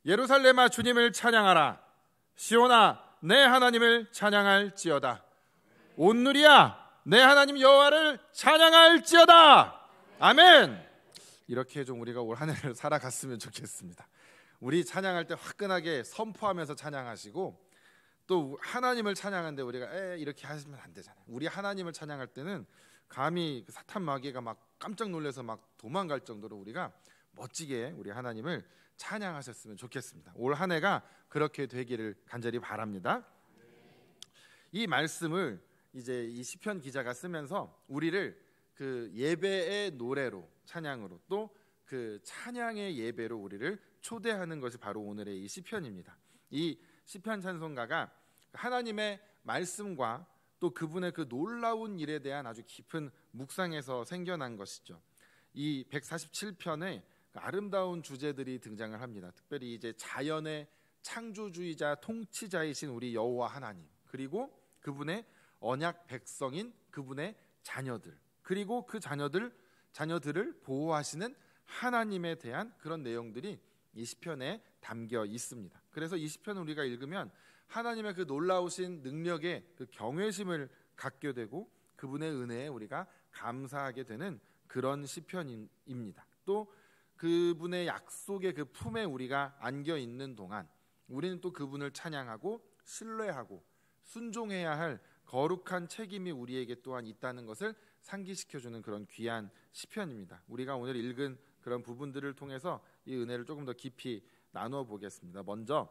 예루살렘아 주님을 찬양하라. 시온아 내 하나님을 찬양할지어다. 온 누리야 내 하나님 여호와를 찬양할지어다. 아멘. 이렇게 좀 우리가 올 한 해를 살아갔으면 좋겠습니다. 우리 찬양할 때 화끈하게 선포하면서 찬양하시고, 또 하나님을 찬양하는데 우리가 이렇게 하시면 안 되잖아요. 우리 하나님을 찬양할 때는 감히 사탄 마귀가 막 깜짝 놀라서 막 도망갈 정도로 우리가 멋지게 우리 하나님을 찬양하셨으면 좋겠습니다. 올 한 해가 그렇게 되기를 간절히 바랍니다. 이 말씀을 이제 이 시편 기자가 쓰면서 우리를 그 예배의 노래로, 찬양으로, 또 그 찬양의 예배로 우리를 초대하는 것이 바로 오늘의 이 시편입니다. 이 시편 찬송가가 하나님의 말씀과 또 그분의 그 놀라운 일에 대한 아주 깊은 묵상에서 생겨난 것이죠. 이 147편에 아름다운 주제들이 등장을 합니다. 특별히 이제 자연의 창조주의자, 통치자이신 우리 여호와 하나님, 그리고 그분의 언약 백성인 그분의 자녀들, 그리고 그 자녀들을 보호하시는 하나님에 대한 그런 내용들이 이 시편에 담겨 있습니다. 그래서 이 시편을 우리가 읽으면 하나님의 그 놀라우신 능력에 그 경외심을 갖게 되고 그분의 은혜에 우리가 감사하게 되는 그런 시편입니다. 또 그분의 약속의 그 품에 우리가 안겨 있는 동안 우리는 또 그분을 찬양하고 신뢰하고 순종해야 할 거룩한 책임이 우리에게 또한 있다는 것을 상기시켜주는 그런 귀한 시편입니다. 우리가 오늘 읽은 그런 부분들을 통해서 이 은혜를 조금 더 깊이 나누어 보겠습니다. 먼저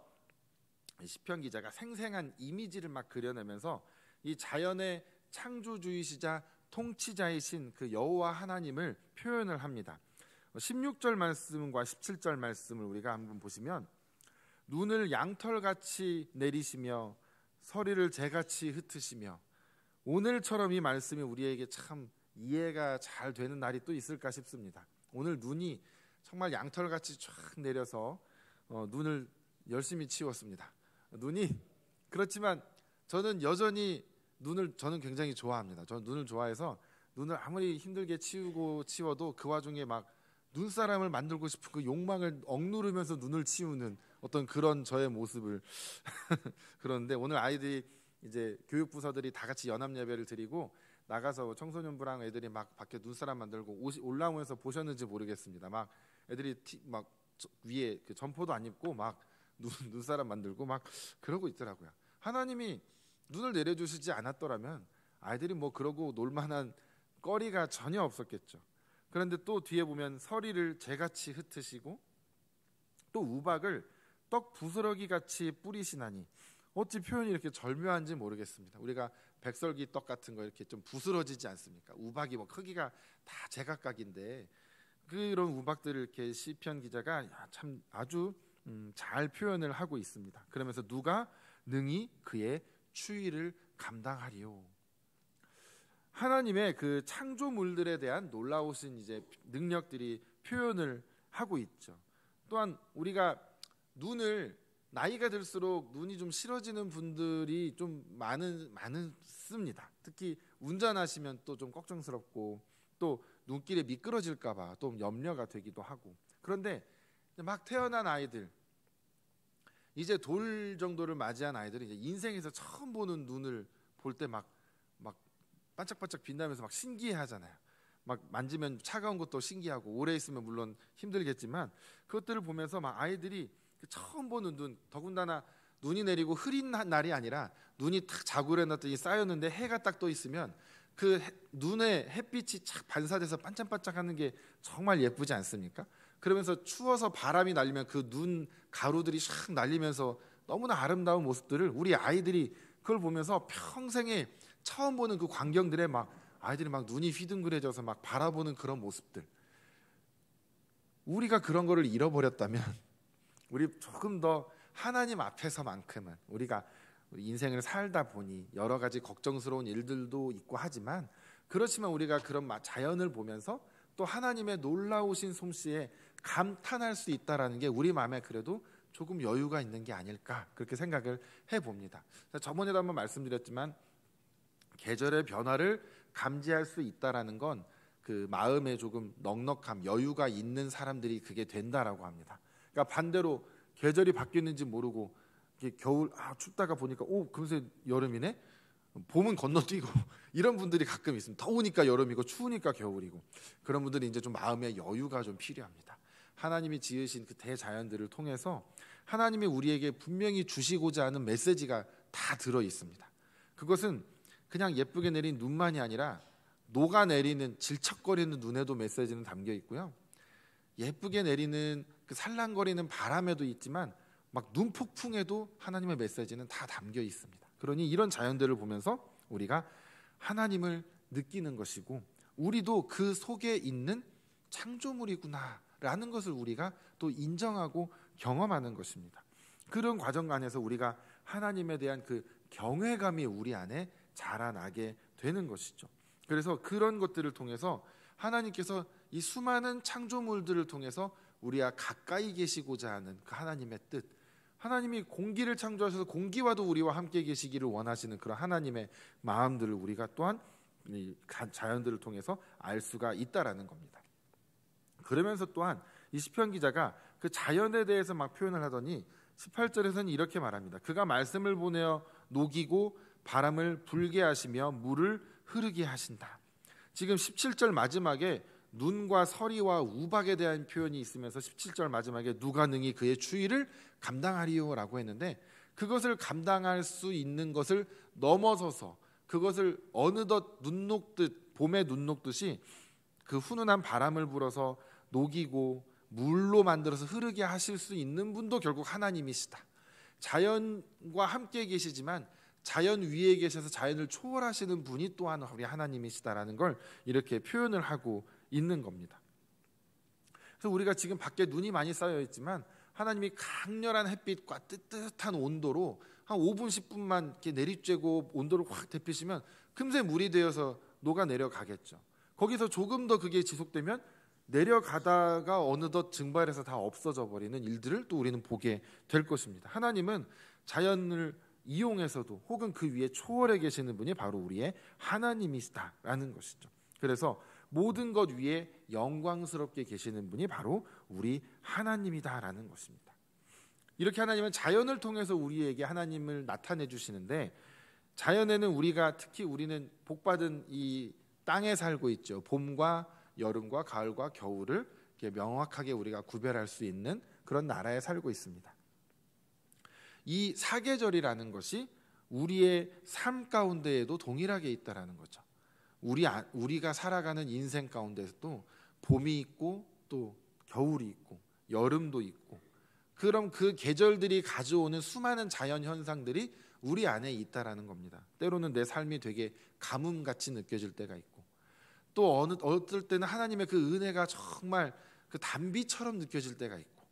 시편 기자가 생생한 이미지를 막 그려내면서 이 자연의 창조주이시자 통치자이신 그 여호와 하나님을 표현을 합니다. 16절 말씀과 17절 말씀을 우리가 한번 보시면, 눈을 양털같이 내리시며 서리를 재같이 흩으시며, 오늘처럼 이 말씀이 우리에게 참 이해가 잘 되는 날이 또 있을까 싶습니다. 오늘 눈이 정말 양털같이 쫙 내려서 눈을 열심히 치웠습니다. 눈이, 그렇지만 저는 여전히 저는 굉장히 좋아합니다. 저는 눈을 좋아해서 눈을 아무리 힘들게 치워도 그 와중에 막 눈사람을 만들고 싶은 그 욕망을 억누르면서 눈을 치우는 어떤 그런 저의 모습을 그런데 오늘 아이들이 이제 교육부서들이 다 같이 연합 예배를 드리고 나가서 청소년부랑 애들이 막 밖에 눈사람 만들고 옷이 올라오면서 보셨는지 모르겠습니다. 막 애들이 막 위에 그 점포도 안 입고 막 눈사람 만들고 막 그러고 있더라고요. 하나님이 눈을 내려주시지 않았더라면 아이들이 뭐 그러고 놀만한 거리가 전혀 없었겠죠. 그런데 또 뒤에 보면 서리를 재같이 흩으시고 또 우박을 떡 부스러기 같이 뿌리시나니, 어찌 표현이 이렇게 절묘한지 모르겠습니다. 우리가 백설기 떡 같은 거 이렇게 좀 부스러지지 않습니까? 우박이 뭐 크기가 다 제각각인데 그런 우박들을 이렇게 시편 기자가 참 아주 잘 표현을 하고 있습니다. 그러면서 누가 능히 그의 추위를 감당하리요. 하나님의 그 창조물들에 대한 놀라우신 이제 능력들이 표현을 하고 있죠. 또한 우리가 눈을, 나이가 들수록 눈이 좀 싫어지는 분들이 좀 많습니다. 특히 운전하시면 또 좀 걱정스럽고 또 눈길에 미끄러질까봐 또 염려가 되기도 하고. 그런데 막 태어난 아이들, 이제 돌 정도를 맞이한 아이들은 이제 인생에서 처음 보는 눈을 볼 때 막 반짝반짝 빛나면서 막 신기해하잖아요. 막 만지면 차가운 것도 신기하고 오래 있으면 물론 힘들겠지만 그것들을 보면서 막 아이들이 처음 보는 눈, 더군다나 눈이 내리고 흐린 날이 아니라 눈이 탁 자고 일어났더니 쌓였는데 해가 딱 떠 있으면 그 눈에 햇빛이 착 반사돼서 반짝반짝하는 게 정말 예쁘지 않습니까? 그러면서 추워서 바람이 날리면 그 눈 가루들이 샥 날리면서 너무나 아름다운 모습들을 우리 아이들이 그걸 보면서 평생에 처음 보는 그 광경들에 막 아이들이 막 눈이 휘둥그레져서 막 바라보는 그런 모습들, 우리가 그런 거를 잃어버렸다면 우리 조금 더 하나님 앞에서만큼은 우리 인생을 살다 보니 여러 가지 걱정스러운 일들도 있고 하지만, 그렇지만 우리가 그런 자연을 보면서 또 하나님의 놀라우신 솜씨에 감탄할 수 있다라는 게 우리 마음에 그래도 조금 여유가 있는 게 아닐까, 그렇게 생각을 해봅니다. 저번에도 한번 말씀드렸지만 계절의 변화를 감지할 수 있다라는 건 그 마음에 조금 넉넉함, 여유가 있는 사람들이 그게 된다라고 합니다. 그러니까 반대로 계절이 바뀌었는지 모르고 겨울 춥다가 보니까 금세 여름이네. 봄은 건너뛰고 이런 분들이 가끔 있습니다. 더우니까 여름이고 추우니까 겨울이고. 그런 분들이 이제 좀 마음의 여유가 좀 필요합니다. 하나님이 지으신 그 대자연들을 통해서 하나님이 우리에게 분명히 주시고자 하는 메시지가 다 들어 있습니다. 그것은 그냥 예쁘게 내린 눈만이 아니라 녹아내리는 질척거리는 눈에도 메시지는 담겨 있고요. 예쁘게 내리는 그 살랑거리는 바람에도 있지만 막 눈폭풍에도 하나님의 메시지는 다 담겨 있습니다. 그러니 이런 자연들을 보면서 우리가 하나님을 느끼는 것이고 우리도 그 속에 있는 창조물이구나라는 것을 우리가 또 인정하고 경험하는 것입니다. 그런 과정 안에서 우리가 하나님에 대한 그 경외감이 우리 안에 자라나게 되는 것이죠. 그래서 그런 것들을 통해서 하나님께서 이 수많은 창조물들을 통해서 우리와 가까이 계시고자 하는 그 하나님의 뜻, 하나님이 공기를 창조하셔서 공기와도 우리와 함께 계시기를 원하시는 그런 하나님의 마음들을 우리가 또한 이 자연들을 통해서 알 수가 있다라는 겁니다. 그러면서 또한 이 시편 기자가 그 자연에 대해서 막 표현을 하더니 18절에서는 이렇게 말합니다. 그가 말씀을 보내어 녹이고 바람을 불게 하시며 물을 흐르게 하신다. 지금 17절 마지막에 눈과 서리와 우박에 대한 표현이 있으면서 17절 마지막에 누가 능히 그의 추위를 감당하리요라고 했는데 그것을 감당할 수 있는 것을 넘어서서 그것을 어느덧 눈 녹듯 봄에 눈 녹듯이 그 훈훈한 바람을 불어서 녹이고 물로 만들어서 흐르게 하실 수 있는 분도 결국 하나님이시다. 자연과 함께 계시지만 자연 위에 계셔서 자연을 초월하시는 분이 또한 우리 하나님이시다라는 걸 이렇게 표현을 하고 있는 겁니다. 그래서 우리가 지금 밖에 눈이 많이 쌓여 있지만 하나님이 강렬한 햇빛과 뜨뜻한 온도로 한 5분 10분만 이렇게 내리쬐고 온도를 확 데피시면 금세 물이 되어서 녹아 내려가겠죠. 거기서 조금 더 그게 지속되면 내려가다가 어느덧 증발해서 다 없어져 버리는 일들을 또 우리는 보게 될 것입니다. 하나님은 자연을 이용해서도 혹은 그 위에 초월해 계시는 분이 바로 우리의 하나님이시다라는 것이죠. 그래서 모든 것 위에 영광스럽게 계시는 분이 바로 우리 하나님이다라는 것입니다. 이렇게 하나님은 자연을 통해서 우리에게 하나님을 나타내 주시는데 자연에는 우리가 특히 우리는 복받은 이 땅에 살고 있죠. 봄과 여름과 가을과 겨울을 이렇게 명확하게 우리가 구별할 수 있는 그런 나라에 살고 있습니다. 이 사계절이라는 것이 우리의 삶 가운데에도 동일하게 있다라는 거죠. 우리가 살아가는 인생 가운데서도 봄이 있고 또 겨울이 있고 여름도 있고 그럼 그 계절들이 가져오는 수많은 자연 현상들이 우리 안에 있다라는 겁니다. 때로는 내 삶이 되게 가뭄같이 느껴질 때가 있고 또 어떨 때는 하나님의 그 은혜가 정말 그 단비처럼 느껴질 때가 있고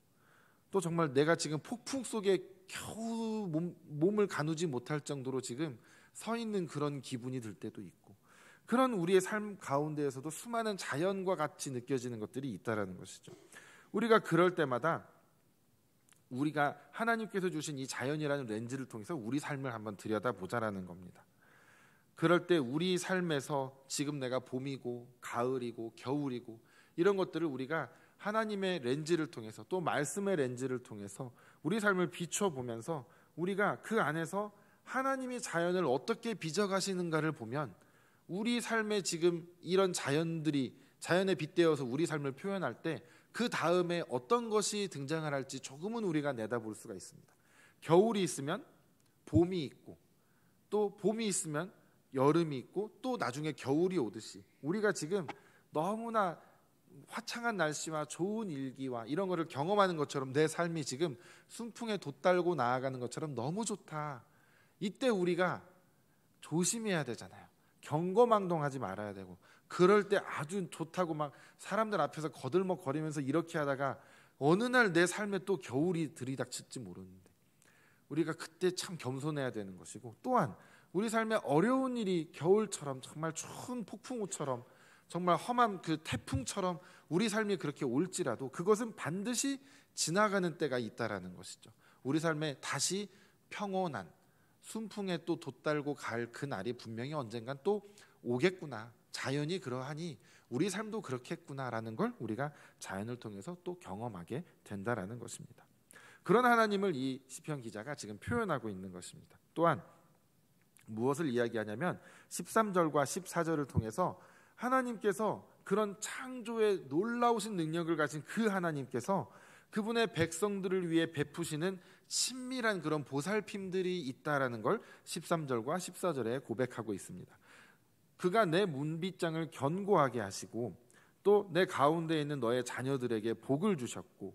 또 정말 내가 지금 폭풍 속에 겨우 몸을 가누지 못할 정도로 지금 서 있는 그런 기분이 들 때도 있고 그런 우리의 삶 가운데에서도 수많은 자연과 같이 느껴지는 것들이 있다라는 것이죠. 우리가 그럴 때마다 우리가 하나님께서 주신 이 자연이라는 렌즈를 통해서 우리 삶을 한번 들여다보자라는 겁니다. 그럴 때 우리 삶에서 지금 내가 봄이고 가을이고 겨울이고 이런 것들을 우리가 하나님의 렌즈를 통해서 또 말씀의 렌즈를 통해서 우리 삶을 비춰보면서 우리가 그 안에서 하나님이 자연을 어떻게 빚어가시는가를 보면 우리 삶에 지금 이런 자연들이 자연에 빗대어서 우리 삶을 표현할 때 그 다음에 어떤 것이 등장을 할지 조금은 우리가 내다볼 수가 있습니다. 겨울이 있으면 봄이 있고 또 봄이 있으면 여름이 있고 또 나중에 겨울이 오듯이 우리가 지금 너무나 화창한 날씨와 좋은 일기와 이런 거를 경험하는 것처럼 내 삶이 지금 순풍에 돛달고 나아가는 것처럼 너무 좋다. 이때 우리가 조심해야 되잖아요. 경거망동하지 말아야 되고 그럴 때 아주 좋다고 막 사람들 앞에서 거들먹거리면서 이렇게 하다가 어느 날 내 삶에 또 겨울이 들이닥칠지 모르는데 우리가 그때 참 겸손해야 되는 것이고 또한 우리 삶에 어려운 일이 겨울처럼 정말 추운 폭풍우처럼 정말 험한 그 태풍처럼 우리 삶이 그렇게 올지라도 그것은 반드시 지나가는 때가 있다라는 것이죠. 우리 삶에 다시 평온한 순풍에 또 돛달고 갈 그 날이 분명히 언젠간 또 오겠구나. 자연이 그러하니 우리 삶도 그렇겠구나라는 걸 우리가 자연을 통해서 또 경험하게 된다라는 것입니다. 그런 하나님을 이 시편 기자가 지금 표현하고 있는 것입니다. 또한 무엇을 이야기하냐면 13절과 14절을 통해서 하나님께서 그런 창조의 놀라우신 능력을 가진 그 하나님께서 그분의 백성들을 위해 베푸시는 친밀한 그런 보살핌들이 있다라는 걸 13절과 14절에 고백하고 있습니다. 그가 내 문빗장을 견고하게 하시고 또 내 가운데 있는 너의 자녀들에게 복을 주셨고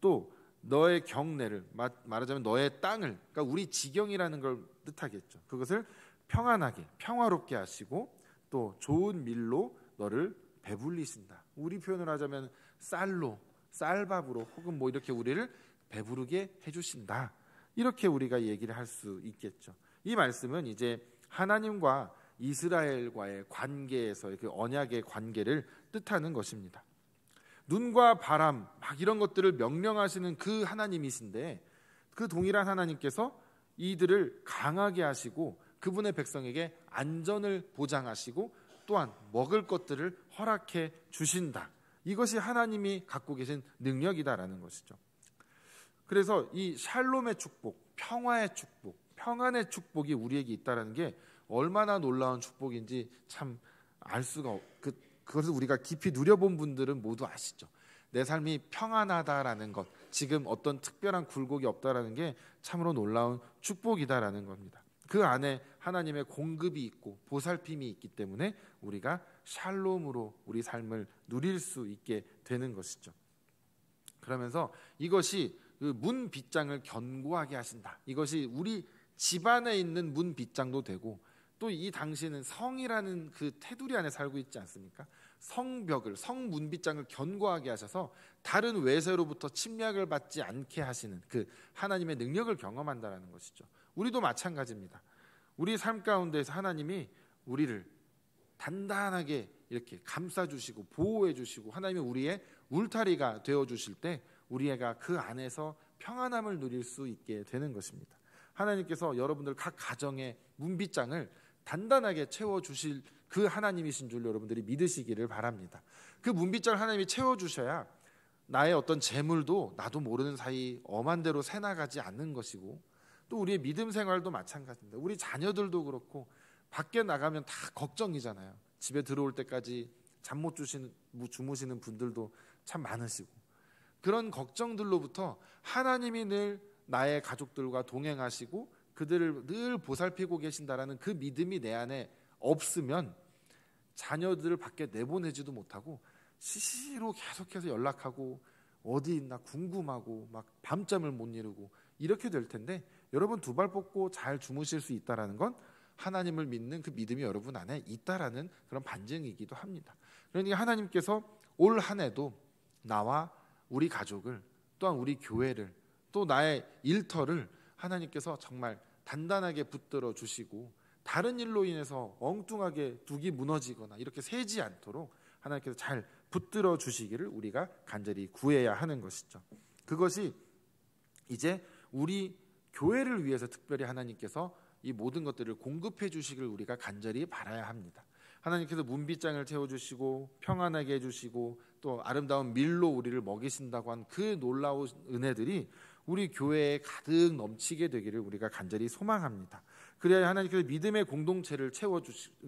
또 너의 경내를 말하자면 너의 땅을, 그러니까 우리 지경이라는 걸 뜻하겠죠. 그것을 평안하게 평화롭게 하시고 또 좋은 밀로 너를 배불리신다. 우리 표현을 하자면 쌀로, 쌀밥으로 혹은 뭐 이렇게 우리를 배부르게 해주신다. 이렇게 우리가 얘기를 할 수 있겠죠. 이 말씀은 이제 하나님과 이스라엘과의 관계에서 그 언약의 관계를 뜻하는 것입니다. 눈과 바람 막 이런 것들을 명령하시는 그 하나님이신데 그 동일한 하나님께서 이들을 강하게 하시고 그분의 백성에게 안전을 보장하시고 또한 먹을 것들을 허락해 주신다. 이것이 하나님이 갖고 계신 능력이다라는 것이죠. 그래서 이 샬롬의 축복, 평화의 축복, 평안의 축복이 우리에게 있다는 게 얼마나 놀라운 축복인지 참 알 수가 그것을 우리가 깊이 누려본 분들은 모두 아시죠. 내 삶이 평안하다라는 것, 지금 어떤 특별한 굴곡이 없다라는 게 참으로 놀라운 축복이다라는 겁니다. 그 안에 하나님의 공급이 있고 보살핌이 있기 때문에 우리가 샬롬으로 우리 삶을 누릴 수 있게 되는 것이죠. 그러면서 이것이 그 문 빗장을 견고하게 하신다. 이것이 우리 집안에 있는 문 빗장도 되고 또 이 당시에는 성이라는 그 테두리 안에 살고 있지 않습니까? 성벽을, 성 문빗장을 견고하게 하셔서 다른 외세로부터 침략을 받지 않게 하시는 그 하나님의 능력을 경험한다는 것이죠. 우리도 마찬가지입니다. 우리 삶 가운데서 하나님이 우리를 단단하게 이렇게 감싸주시고 보호해주시고 하나님이 우리의 울타리가 되어주실 때 우리가 그 안에서 평안함을 누릴 수 있게 되는 것입니다. 하나님께서 여러분들 각 가정의 문빗장을 단단하게 채워주실 그 하나님이신 줄 여러분들이 믿으시기를 바랍니다. 그 문빗장을 하나님이 채워주셔야 나의 어떤 재물도 나도 모르는 사이 엄한 대로 새나가지 않는 것이고 또 우리의 믿음 생활도 마찬가지입니다. 우리 자녀들도 그렇고 밖에 나가면 다 걱정이잖아요. 집에 들어올 때까지 잠 못 주무시는 분들도 참 많으시고 그런 걱정들로부터 하나님이 늘 나의 가족들과 동행하시고 그들을 늘 보살피고 계신다라는 그 믿음이 내 안에 없으면 자녀들을 밖에 내보내지도 못하고 시시로 계속해서 연락하고 어디 있나 궁금하고 막 밤잠을 못 이루고 이렇게 될 텐데 여러분 두 발 뻗고 잘 주무실 수 있다라는 건 하나님을 믿는 그 믿음이 여러분 안에 있다라는 그런 반증이기도 합니다. 그러니까 하나님께서 올 한 해도 나와 우리 가족을 또한 우리 교회를 또 나의 일터를 하나님께서 정말 단단하게 붙들어 주시고 다른 일로 인해서 엉뚱하게 둑이 무너지거나 이렇게 새지 않도록 하나님께서 잘 붙들어 주시기를 우리가 간절히 구해야 하는 것이죠. 그것이 이제 우리 교회를 위해서 특별히 하나님께서 이 모든 것들을 공급해 주시기를 우리가 간절히 바라야 합니다. 하나님께서 문빗장을 채워주시고 평안하게 해주시고 또 아름다운 밀로 우리를 먹이신다고 한 그 놀라운 은혜들이 우리 교회에 가득 넘치게 되기를 우리가 간절히 소망합니다. 그래야 하나님께서 믿음의 공동체를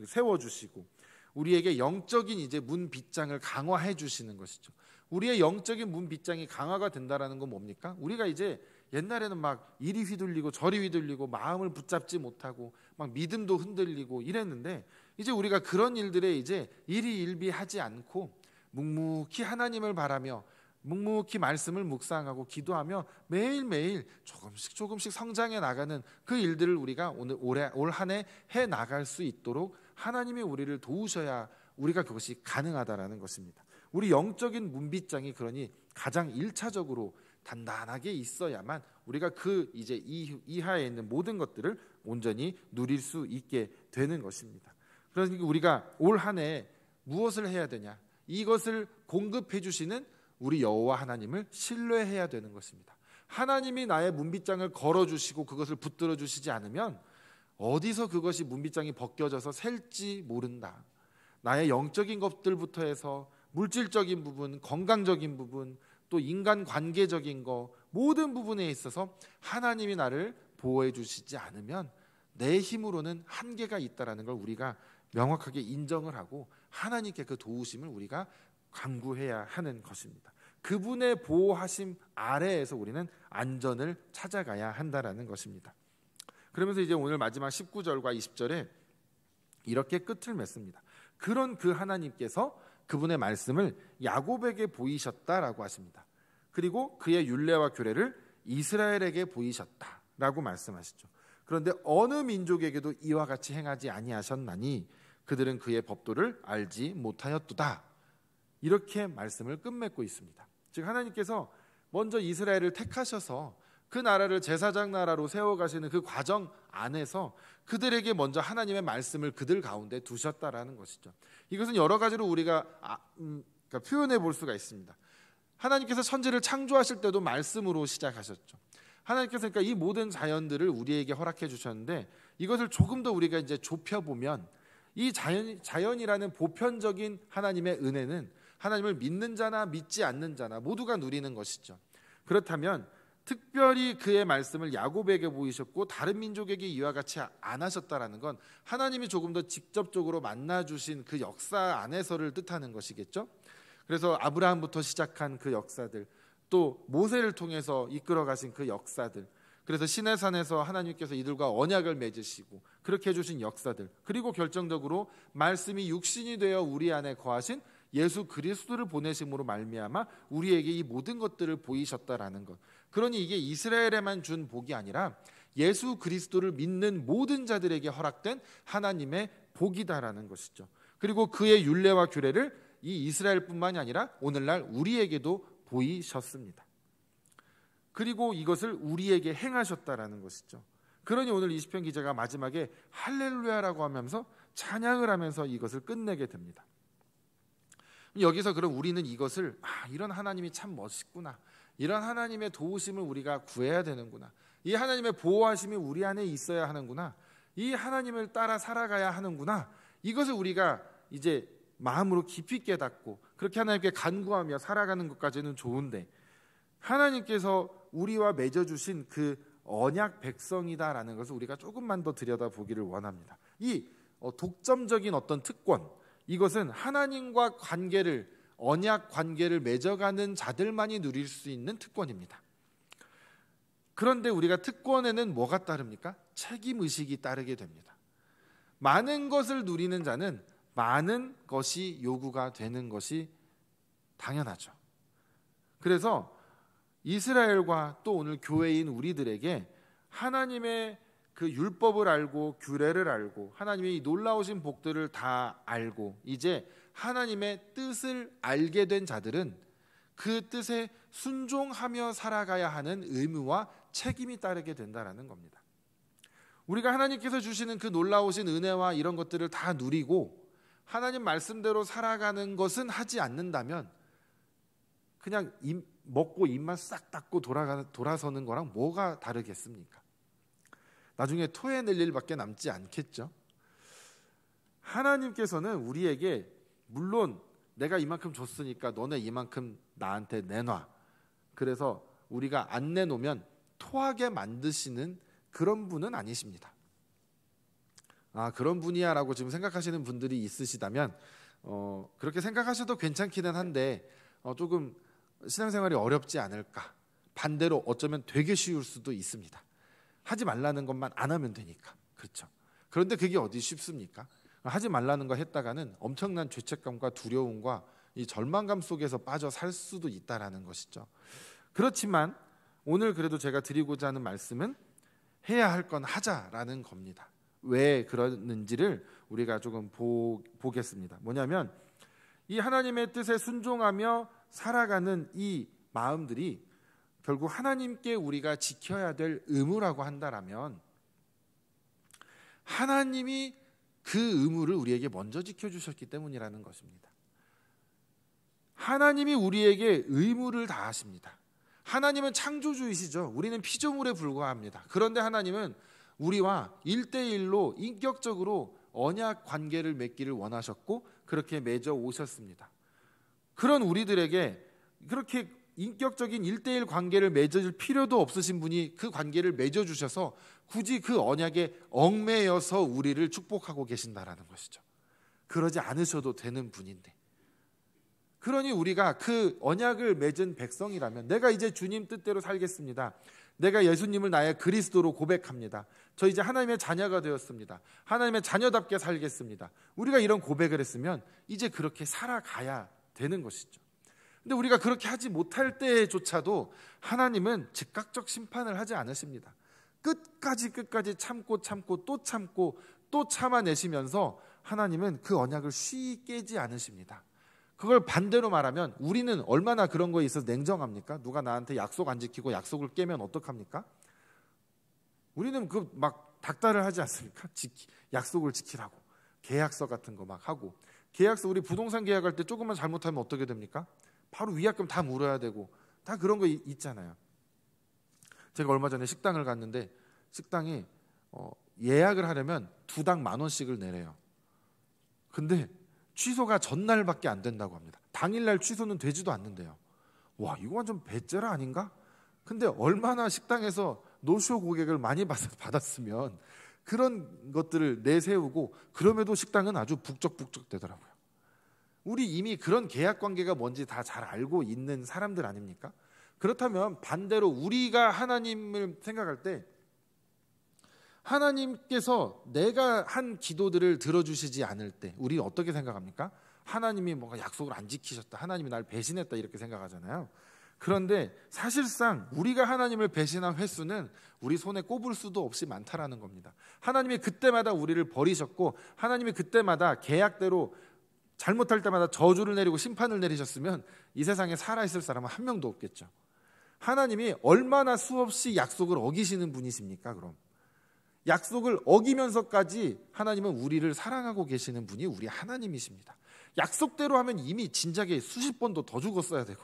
세워주시고 우리에게 영적인 이제 문빗장을 강화해 주시는 것이죠. 우리의 영적인 문빗장이 강화가 된다라는 건 뭡니까? 우리가 이제 옛날에는 막 이리 휘둘리고 저리 휘둘리고 마음을 붙잡지 못하고 막 믿음도 흔들리고 이랬는데 이제 우리가 그런 일들에 이제 일희일비하지 않고 묵묵히 하나님을 바라며 묵묵히 말씀을 묵상하고 기도하며 매일매일 조금씩 성장해 나가는 그 일들을 우리가 올 한 해 해 나갈 수 있도록 하나님이 우리를 도우셔야 우리가 그것이 가능하다라는 것입니다. 우리 영적인 문빗장이 그러니 가장 1차적으로 단단하게 있어야만 우리가 그 이제 이하에 있는 모든 것들을 온전히 누릴 수 있게 되는 것입니다. 그러니까 우리가 올 한 해 무엇을 해야 되냐? 이것을 공급해 주시는 우리 여호와 하나님을 신뢰해야 되는 것입니다. 하나님이 나의 문빗장을 걸어주시고 그것을 붙들어 주시지 않으면 어디서 그것이 문빗장이 벗겨져서 셀지 모른다. 나의 영적인 것들부터 해서 물질적인 부분, 건강적인 부분, 또 인간 관계적인 거, 모든 부분에 있어서 하나님이 나를 보호해 주시지 않으면 내 힘으로는 한계가 있다라는 걸 우리가 명확하게 인정을 하고 하나님께 그 도우심을 우리가 간구해야 하는 것입니다. 그분의 보호하심 아래에서 우리는 안전을 찾아가야 한다라는 것입니다. 그러면서 이제 오늘 마지막 19절과 20절에 이렇게 끝을 맺습니다. 그런 그 하나님께서 그분의 말씀을 야곱에게 보이셨다라고 하십니다. 그리고 그의 율례와 규례를 이스라엘에게 보이셨다라고 말씀하시죠. 그런데 어느 민족에게도 이와 같이 행하지 아니하셨나니 그들은 그의 법도를 알지 못하였도다. 이렇게 말씀을 끝맺고 있습니다. 즉 하나님께서 먼저 이스라엘을 택하셔서 그 나라를 제사장 나라로 세워가시는 그 과정 안에서 그들에게 먼저 하나님의 말씀을 그들 가운데 두셨다라는 것이죠. 이것은 여러 가지로 우리가 표현해 볼 수가 있습니다. 하나님께서 천지를 창조하실 때도 말씀으로 시작하셨죠. 하나님께서 그러니까 이 모든 자연들을 우리에게 허락해 주셨는데 이것을 조금 더 우리가 이제 좁혀보면 이 자연이라는 보편적인 하나님의 은혜는 하나님을 믿는 자나 믿지 않는 자나 모두가 누리는 것이죠. 그렇다면 특별히 그의 말씀을 야곱에게 보이셨고 다른 민족에게 이와 같이 안 하셨다라는 건 하나님이 조금 더 직접적으로 만나주신 그 역사 안에서를 뜻하는 것이겠죠. 그래서 아브라함부터 시작한 그 역사들, 또 모세를 통해서 이끌어 가신 그 역사들, 그래서 시내산에서 하나님께서 이들과 언약을 맺으시고 그렇게 해주신 역사들, 그리고 결정적으로 말씀이 육신이 되어 우리 안에 거하신 예수 그리스도를 보내심으로 말미암아 우리에게 이 모든 것들을 보이셨다라는 것. 그러니 이게 이스라엘에만 준 복이 아니라 예수 그리스도를 믿는 모든 자들에게 허락된 하나님의 복이다라는 것이죠. 그리고 그의 율례와 규례를 이 이스라엘뿐만이 아니라 오늘날 우리에게도 보이셨습니다. 그리고 이것을 우리에게 행하셨다라는 것이죠. 그러니 오늘 이 시편 기자가 마지막에 할렐루야라고 하면서 찬양을 하면서 이것을 끝내게 됩니다. 여기서 그럼 우리는 이것을 이런 하나님이 참 멋있구나, 이런 하나님의 도우심을 우리가 구해야 되는구나, 이 하나님의 보호하심이 우리 안에 있어야 하는구나, 이 하나님을 따라 살아가야 하는구나, 이것을 우리가 이제 마음으로 깊이 깨닫고 그렇게 하나님께 간구하며 살아가는 것까지는 좋은데 하나님께서 우리와 맺어주신 그 언약 백성이다라는 것을 우리가 조금만 더 들여다보기를 원합니다. 이 독점적인 어떤 특권, 이것은 하나님과 관계를, 언약 관계를 맺어가는 자들만이 누릴 수 있는 특권입니다. 그런데 우리가 특권에는 뭐가 따릅니까? 책임의식이 따르게 됩니다. 많은 것을 누리는 자는 많은 것이 요구가 되는 것이 당연하죠. 그래서 이스라엘과 또 오늘 교회인 우리들에게 하나님의 그 율법을 알고 규례를 알고 하나님의 이 놀라우신 복들을 다 알고 이제 하나님의 뜻을 알게 된 자들은 그 뜻에 순종하며 살아가야 하는 의무와 책임이 따르게 된다는 겁니다. 우리가 하나님께서 주시는 그 놀라우신 은혜와 이런 것들을 다 누리고 하나님 말씀대로 살아가는 것은 하지 않는다면 그냥 먹고 입만 싹 닦고 돌아서는 거랑 뭐가 다르겠습니까? 나중에 토해낼 일밖에 남지 않겠죠. 하나님께서는 우리에게 물론 내가 이만큼 줬으니까 너네 이만큼 나한테 내놔, 그래서 우리가 안 내놓으면 토하게 만드시는 그런 분은 아니십니다. 그런 분이야 라고 지금 생각하시는 분들이 있으시다면 그렇게 생각하셔도 괜찮기는 한데 조금 신앙생활이 어렵지 않을까. 반대로 어쩌면 되게 쉬울 수도 있습니다. 하지 말라는 것만 안 하면 되니까. 그렇죠. 그런데 그게 어디 쉽습니까? 하지 말라는 거 했다가는 엄청난 죄책감과 두려움과 이 절망감 속에서 빠져 살 수도 있다라는 것이죠. 그렇지만 오늘 그래도 제가 드리고자 하는 말씀은 해야 할 건 하자라는 겁니다. 왜 그러는지를 우리가 조금 보겠습니다. 뭐냐면 이 하나님의 뜻에 순종하며 살아가는 이 마음들이 결국 하나님께 우리가 지켜야 될 의무라고 한다라면 하나님이 그 의무를 우리에게 먼저 지켜주셨기 때문이라는 것입니다. 하나님이 우리에게 의무를 다하십니다. 하나님은 창조주이시죠. 우리는 피조물에 불과합니다. 그런데 하나님은 우리와 1대1로 인격적으로 언약 관계를 맺기를 원하셨고 그렇게 맺어 오셨습니다. 그런 우리들에게 그렇게 인격적인 1대1 관계를 맺어줄 필요도 없으신 분이 그 관계를 맺어주셔서 굳이 그 언약에 얽매여서 우리를 축복하고 계신다라는 것이죠. 그러지 않으셔도 되는 분인데, 그러니 우리가 그 언약을 맺은 백성이라면, 내가 이제 주님 뜻대로 살겠습니다, 내가 예수님을 나의 그리스도로 고백합니다, 저 이제 하나님의 자녀가 되었습니다, 하나님의 자녀답게 살겠습니다, 우리가 이런 고백을 했으면 이제 그렇게 살아가야 되는 것이죠. 근데 우리가 그렇게 하지 못할 때조차도 하나님은 즉각적 심판을 하지 않으십니다. 끝까지 참고 또 참아내시면서 하나님은 그 언약을 쉬이 깨지 않으십니다. 그걸 반대로 말하면 우리는 얼마나 그런 거에 있어서 냉정합니까? 누가 나한테 약속 안 지키고 약속을 깨면 어떡합니까? 우리는 그 막 닥달을 하지 않습니까? 약속을 지키라고 계약서 같은 거 막 하고, 계약서, 우리 부동산 계약할 때 조금만 잘못하면 어떻게 됩니까? 바로 위약금 다 물어야 되고, 다 그런 거 있잖아요. 제가 얼마 전에 식당을 갔는데 식당이 예약을 하려면 2당 10,000원씩을 내래요. 근데 취소가 전날밖에 안 된다고 합니다. 당일날 취소는 되지도 않는데요. 와, 이거 완전 배째라 아닌가? 근데 얼마나 식당에서 노쇼 고객을 많이 받았으면 그런 것들을 내세우고, 그럼에도 식당은 아주 북적북적 되더라고요. 우리 이미 그런 계약 관계가 뭔지 다 잘 알고 있는 사람들 아닙니까? 그렇다면 반대로 우리가 하나님을 생각할 때, 하나님께서 내가 한 기도들을 들어주시지 않을 때 우리 어떻게 생각합니까? 하나님이 뭔가 약속을 안 지키셨다, 하나님이 날 배신했다, 이렇게 생각하잖아요. 그런데 사실상 우리가 하나님을 배신한 횟수는 우리 손에 꼽을 수도 없이 많다라는 겁니다. 하나님이 그때마다 우리를 버리셨고, 하나님이 그때마다 계약대로 잘못할 때마다 저주를 내리고 심판을 내리셨으면 이 세상에 살아있을 사람은 한 명도 없겠죠. 하나님이 얼마나 수없이 약속을 어기시는 분이십니까? 그럼 약속을 어기면서까지 하나님은 우리를 사랑하고 계시는 분이 우리 하나님이십니다. 약속대로 하면 이미 진작에 수십 번도 더 죽었어야 되고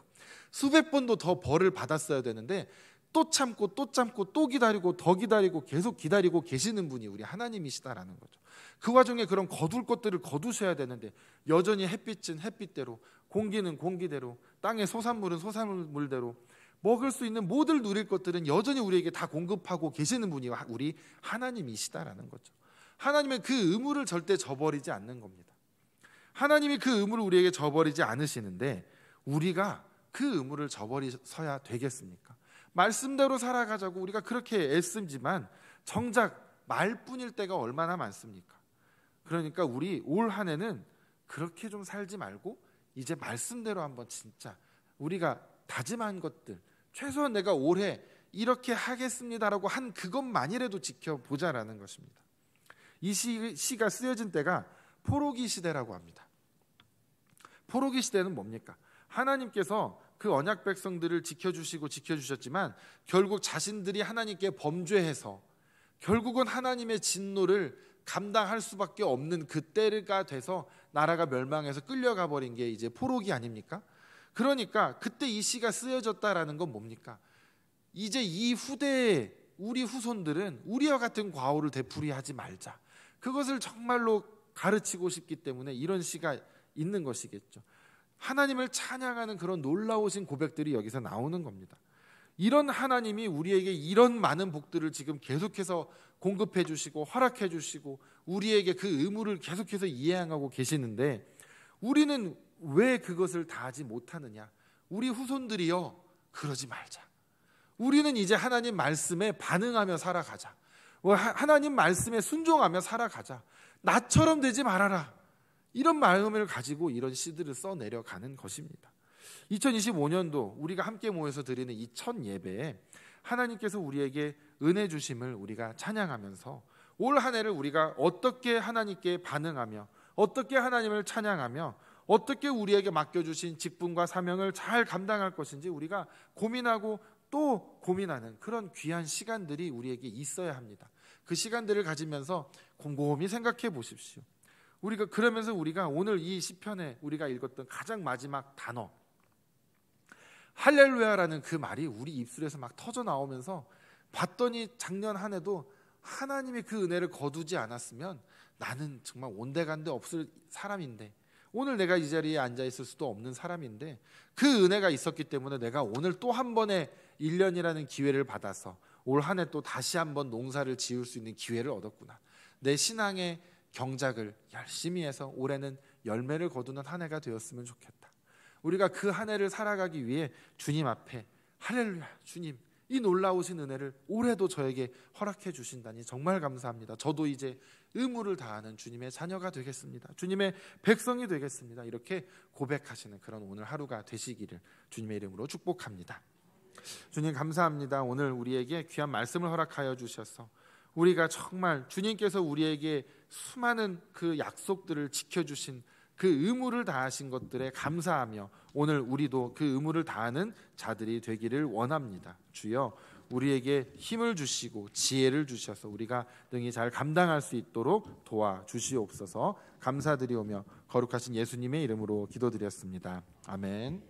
수백 번도 더 벌을 받았어야 되는데, 또 참고 또 기다리고 더 기다리고 계속 기다리고 계시는 분이 우리 하나님이시다라는 거죠. 그 와중에 그런 거둘 것들을 거두셔야 되는데 여전히 햇빛은 햇빛대로, 공기는 공기대로, 땅의 소산물은 소산물대로, 먹을 수 있는 모든 누릴 것들은 여전히 우리에게 다 공급하고 계시는 분이 우리 하나님이시다라는 거죠. 하나님은 그 의무를 절대 저버리지 않는 겁니다. 하나님이 그 의무를 우리에게 저버리지 않으시는데 우리가 그 의무를 저버리서야 되겠습니까? 말씀대로 살아가자고 우리가 그렇게 애쓰지만 정작 말뿐일 때가 얼마나 많습니까? 그러니까 우리 올 한 해는 그렇게 좀 살지 말고 이제 말씀대로 한번 진짜 우리가 다짐한 것들, 최소한 내가 올해 이렇게 하겠습니다라고 한 그것만이라도 지켜보자라는 것입니다. 이 시가 쓰여진 때가 포로기 시대라고 합니다. 포로기 시대는 뭡니까? 하나님께서 그 언약 백성들을 지켜주셨지만 결국 자신들이 하나님께 범죄해서 결국은 하나님의 진노를 감당할 수밖에 없는 그 때가 돼서 나라가 멸망해서 끌려가 버린 게 이제 포로기 아닙니까? 그러니까 그때 이 시가 쓰여졌다라는 건 뭡니까? 이제 이 후대에 우리 후손들은 우리와 같은 과오를 되풀이하지 말자, 그것을 정말로 가르치고 싶기 때문에 이런 시가 있는 것이겠죠. 하나님을 찬양하는 그런 놀라우신 고백들이 여기서 나오는 겁니다. 이런 하나님이 우리에게 이런 많은 복들을 지금 계속해서 공급해 주시고 허락해 주시고 우리에게 그 의무를 계속해서 이행하고 계시는데 우리는 왜 그것을 다 하지 못하느냐? 우리 후손들이여, 그러지 말자. 우리는 이제 하나님 말씀에 반응하며 살아가자. 하나님 말씀에 순종하며 살아가자. 나처럼 되지 말아라. 이런 마음을 가지고 이런 시들을 써내려가는 것입니다. 2025년도 우리가 함께 모여서 드리는 이 첫 예배에 하나님께서 우리에게 은혜 주심을 우리가 찬양하면서 올 한 해를 우리가 어떻게 하나님께 반응하며 어떻게 하나님을 찬양하며 어떻게 우리에게 맡겨주신 직분과 사명을 잘 감당할 것인지 우리가 고민하고 또 고민하는 그런 귀한 시간들이 우리에게 있어야 합니다. 그 시간들을 가지면서 곰곰이 생각해 보십시오. 그러면서 우리가 오늘 이 시편에 우리가 읽었던 가장 마지막 단어 할렐루야라는 그 말이 우리 입술에서 막 터져 나오면서 봤더니 작년 한 해도 하나님의 그 은혜를 거두지 않았으면 나는 정말 온데간데 없을 사람인데, 오늘 내가 이 자리에 앉아 있을 수도 없는 사람인데 그 은혜가 있었기 때문에 내가 오늘 또 한 번의 1년이라는 기회를 받아서 올 한 해 또 다시 한번 농사를 지을 수 있는 기회를 얻었구나. 내 신앙의 경작을 열심히 해서 올해는 열매를 거두는 한 해가 되었으면 좋겠다. 우리가 그 한 해를 살아가기 위해 주님 앞에 할렐루야, 주님 이 놀라우신 은혜를 올해도 저에게 허락해 주신다니 정말 감사합니다. 저도 이제 의무를 다하는 주님의 자녀가 되겠습니다. 주님의 백성이 되겠습니다. 이렇게 고백하시는 그런 오늘 하루가 되시기를 주님의 이름으로 축복합니다. 주님 감사합니다. 오늘 우리에게 귀한 말씀을 허락하여 주셔서 우리가 정말 주님께서 우리에게 수많은 그 약속들을 지켜주신 그 의무를 다하신 것들에 감사하며 오늘 우리도 그 의무를 다하는 자들이 되기를 원합니다. 주여 우리에게 힘을 주시고 지혜를 주셔서 우리가 능히 잘 감당할 수 있도록 도와주시옵소서. 감사드리오며 거룩하신 예수님의 이름으로 기도드렸습니다. 아멘.